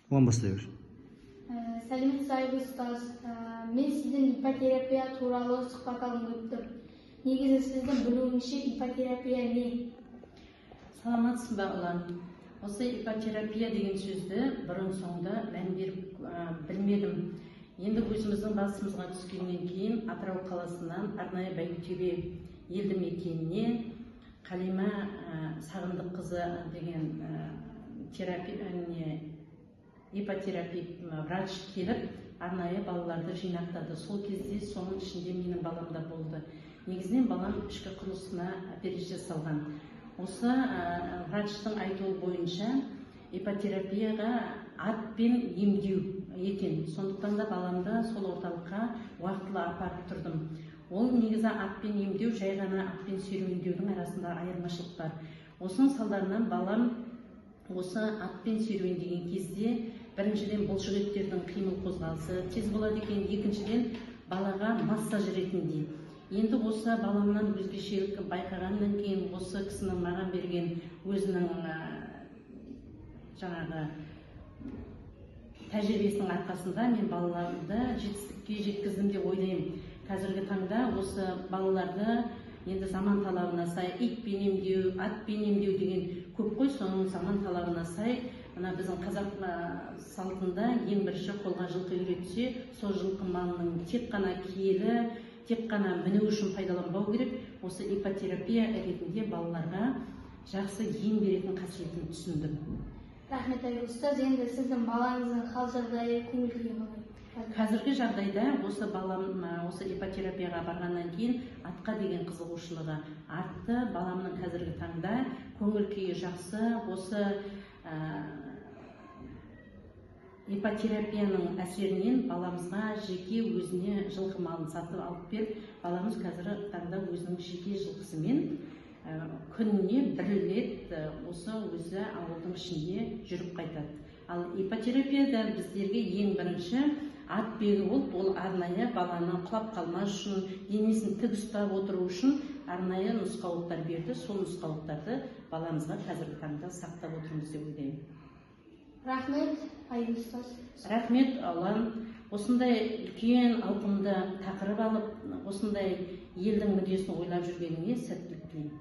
Оған бастай бер. Сәлеметсіз Айгүл ұстаз. Мен сіздің ипотерапия туралы сұхбат алғым келіп тұр. Негізі сіздің білуіңізше ипотерапия не? Саламатсыз ба ұлан? Осы ипотерапия деген сөзді бұрын соңды мән беріп білмедім. Енді өзіміздің басымызға түскеннен кейін Атырау қаласынан арнайы Бәйгітөбе елді мекеніне Қалима Сағындыққызы деген ипотерапевт врач келіп, арнайы балаларды жинақтады. Сол кезде соның ішінде менің балам да болды. Негізінен балам ішкі құрылысына операция жасалған. Осы врачтың айтуы бойынша ипотерапияға атпен емдеу екен. Сондықтан да баламды сол орталыққа уақытылы апарып тұрдым. Ол негізі атпен емдеу, жай ғана атпен серуендеудің арасында айырмашылық бар. Осының салдарынан балам осы атпен серуендеген кезде біріншіден бұлшықеттердің қимыл қозғалысы тез болады екен, екіншіден балаға массаж ретінде. Енді осы баламнан өзгешелік байқағаннан кейін осы кісінің маған берген өзінің жаңағы тәжірибесінің арқасында мен балаларымды жетістікке жеткіздім деп ойлаймын. Қазіргі таңда осы балаларды енді заман талабына сай итпен емдеу, атпен емдеу деген көп қой, соның заман талабына сай мына біздің қазақ салтында ең бірінші қолға жылқы үйретсе, сол жылқы малының тек қана киелі, тек қана міну үшін пайдаланбау керек. Осы ипотерапия ретінде балаларға жақсы ем беретін қасиетін түсіндім. Рахмет Айгүл ұстаз. Енді сіздің балаңыздың хал жағдайы көңіл-күйі қалай? Қазіргі жағдайда осы балам осы ипотерапияға барғаннан кейін атқа деген қызығушылығы артты. Баламның қазіргі таңда көңіл-күйі жақсы. Осы ипотерапияның әсерінен баламызға жеке өзіне жылқы малын сатып алып беріп, баламыз қазіргі таңда өзінің жеке жылқысымен күніне бір рет осы өзі ауылдың ішінде жүріп қайтады. Ал ипотерапияда біздерге ең бірінші ат белгі болып, ол арнайы баланы құлап қалмас үшін, денесін тік ұстап отыру үшін арнайы нұсқаулықтар берді. Сол нұсқаулықтарды баламызға қазіргі таңда сақтап отырмыз деп ойлаймын. Рахмет Айгүл ұстаз. Рахмет Алан. Осындай үлкен ауқымды тақырып алып, осындай елдің мүддесін ойлап жүргеніңе сәттілік тілеймін.